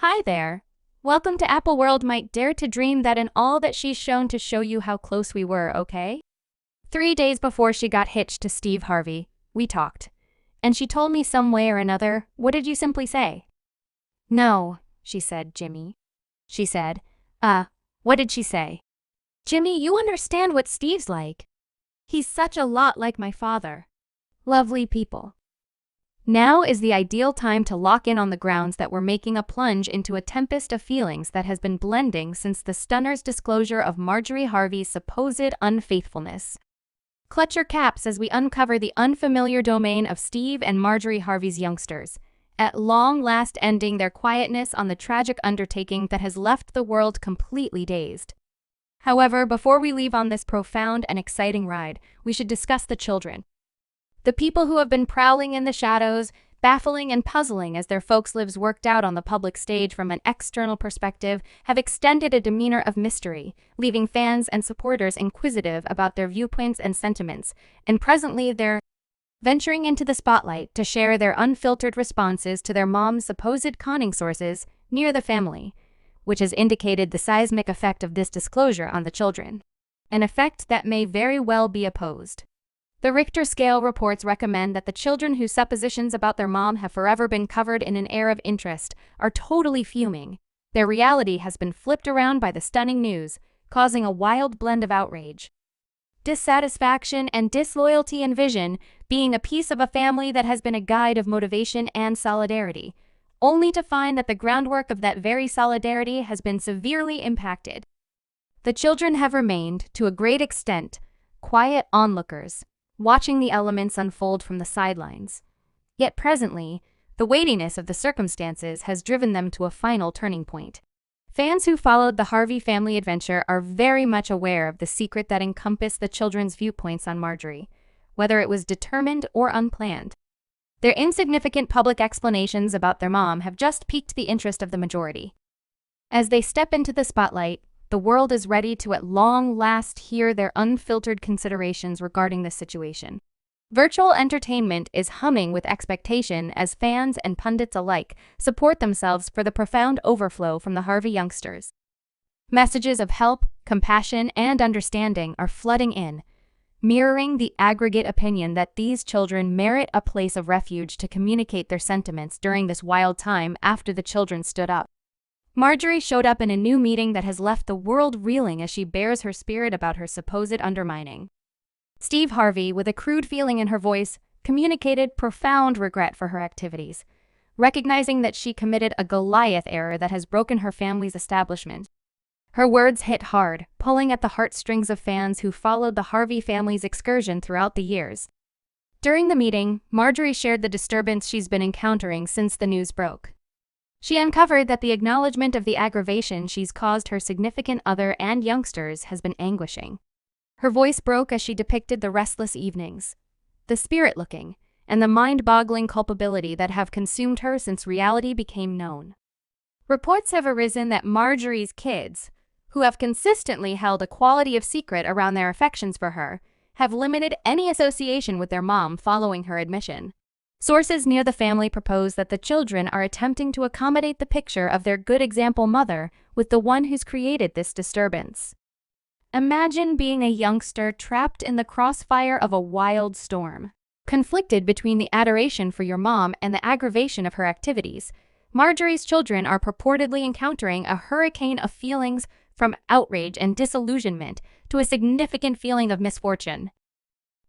Hi there. Welcome to Apple World. Might dare to dream that in all that she's shown to show you how close we were, okay? 3 days before she got hitched to Steve Harvey, we talked. And she told me some way or another, what did you simply say? No, she said, Jimmy. She said, what did she say? Jimmy, you understand what Steve's like. He's such a lot like my father. Lovely people. Now is the ideal time to lock in on the grounds that we're making a plunge into a tempest of feelings that has been blending since the stunner's disclosure of Marjorie Harvey's supposed unfaithfulness. Clutch your caps as we uncover the unfamiliar domain of Steve and Marjorie Harvey's youngsters, at long last ending their quietness on the tragic undertaking that has left the world completely dazed. However, before we leave on this profound and exciting ride, we should discuss the children. The people who have been prowling in the shadows, baffling and puzzling as their folks' lives worked out on the public stage from an external perspective, have extended a demeanor of mystery, leaving fans and supporters inquisitive about their viewpoints and sentiments, and presently they're venturing into the spotlight to share their unfiltered responses to their mom's supposed conning sources near the family, which has indicated the seismic effect of this disclosure on the children, an effect that may very well be opposed. The Richter scale reports recommend that the children whose suppositions about their mom have forever been covered in an air of interest are totally fuming. Their reality has been flipped around by the stunning news, causing a wild blend of outrage, dissatisfaction, and disloyalty in vision, being a piece of a family that has been a guide of motivation and solidarity, only to find that the groundwork of that very solidarity has been severely impacted. The children have remained, to a great extent, quiet onlookers, watching the elements unfold from the sidelines. Yet presently, the weightiness of the circumstances has driven them to a final turning point. Fans who followed the Harvey family adventure are very much aware of the secret that encompassed the children's viewpoints on Marjorie, whether it was determined or unplanned. Their insignificant public explanations about their mom have just piqued the interest of the majority. As they step into the spotlight, the world is ready to at long last hear their unfiltered considerations regarding this situation. Virtual entertainment is humming with expectation as fans and pundits alike support themselves for the profound overflow from the Harvey youngsters. Messages of help, compassion, and understanding are flooding in, mirroring the aggregate opinion that these children merit a place of refuge to communicate their sentiments during this wild time after the children stood up. Marjorie showed up in a new meeting that has left the world reeling as she bears her spirit about her supposed undermining. Steve Harvey, with a crude feeling in her voice, communicated profound regret for her activities, recognizing that she committed a Goliath error that has broken her family's establishment. Her words hit hard, pulling at the heartstrings of fans who followed the Harvey family's excursion throughout the years. During the meeting, Marjorie shared the disturbance she's been encountering since the news broke. She uncovered that the acknowledgement of the aggravation she's caused her significant other and youngsters has been anguishing. Her voice broke as she depicted the restless evenings, the spirit-looking, and the mind-boggling culpability that have consumed her since reality became known. Reports have arisen that Marjorie's kids, who have consistently held a quality of secret around their affections for her, have limited any association with their mom following her admission. Sources near the family propose that the children are attempting to accommodate the picture of their good example mother with the one who's created this disturbance. Imagine being a youngster trapped in the crossfire of a wild storm. Conflicted between the adoration for your mom and the aggravation of her activities, Marjorie's children are purportedly encountering a hurricane of feelings from outrage and disillusionment to a significant feeling of misfortune.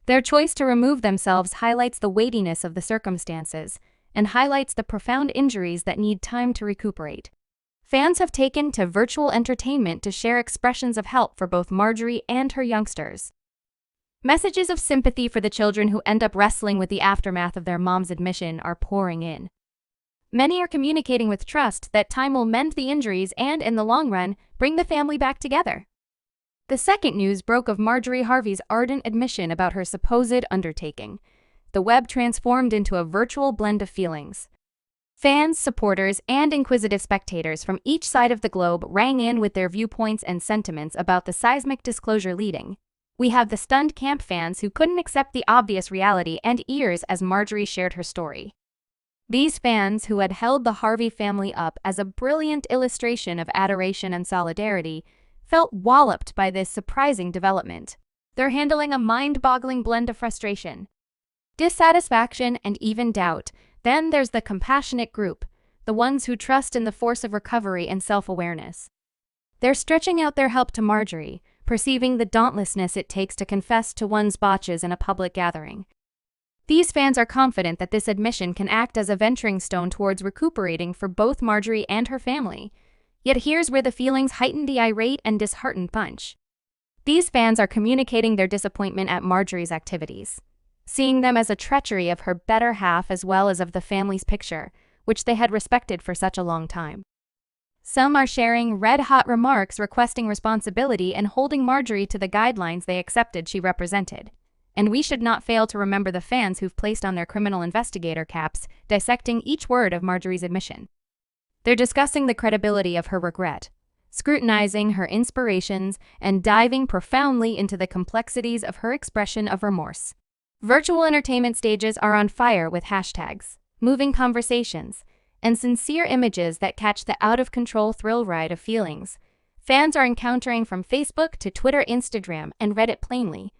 Their choice to remove themselves highlights the weightiness of the circumstances and highlights the profound injuries that need time to recuperate. Fans have taken to virtual entertainment to share expressions of help for both Marjorie and her youngsters. Messages of sympathy for the children who end up wrestling with the aftermath of their mom's admission are pouring in. Many are communicating with trust that time will mend the injuries and, in the long run, bring the family back together. The second news broke of Marjorie Harvey's ardent admission about her supposed undertaking. The web transformed into a virtual blend of feelings. Fans, supporters, and inquisitive spectators from each side of the globe rang in with their viewpoints and sentiments about the seismic disclosure leading. We have the stunned camp fans who couldn't accept the obvious reality and ears as Marjorie shared her story. These fans, who had held the Harvey family up as a brilliant illustration of adoration and solidarity, felt walloped by this surprising development. They're handling a mind-boggling blend of frustration, dissatisfaction, and even doubt. Then there's the compassionate group, the ones who trust in the force of recovery and self-awareness. They're stretching out their help to Marjorie, perceiving the dauntlessness it takes to confess to one's botches in a public gathering. These fans are confident that this admission can act as a venturing stone towards recuperating for both Marjorie and her family. Yet here's where the feelings heighten the irate and disheartened bunch. These fans are communicating their disappointment at Marjorie's activities, seeing them as a treachery of her better half as well as of the family's picture, which they had respected for such a long time. Some are sharing red-hot remarks requesting responsibility and holding Marjorie to the guidelines they accepted she represented. And we should not fail to remember the fans who've placed on their criminal investigator caps, dissecting each word of Marjorie's admission. They're discussing the credibility of her regret, scrutinizing her inspirations, and diving profoundly into the complexities of her expression of remorse. Virtual entertainment stages are on fire with hashtags, moving conversations, and sincere images that catch the out-of-control thrill ride of feelings. Fans are encountering from Facebook to Twitter, Instagram, and Reddit plainly.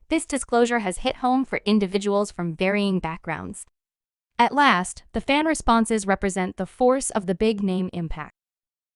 This disclosure has hit home for individuals from varying backgrounds. At last, the fan responses represent the force of the big-name impact.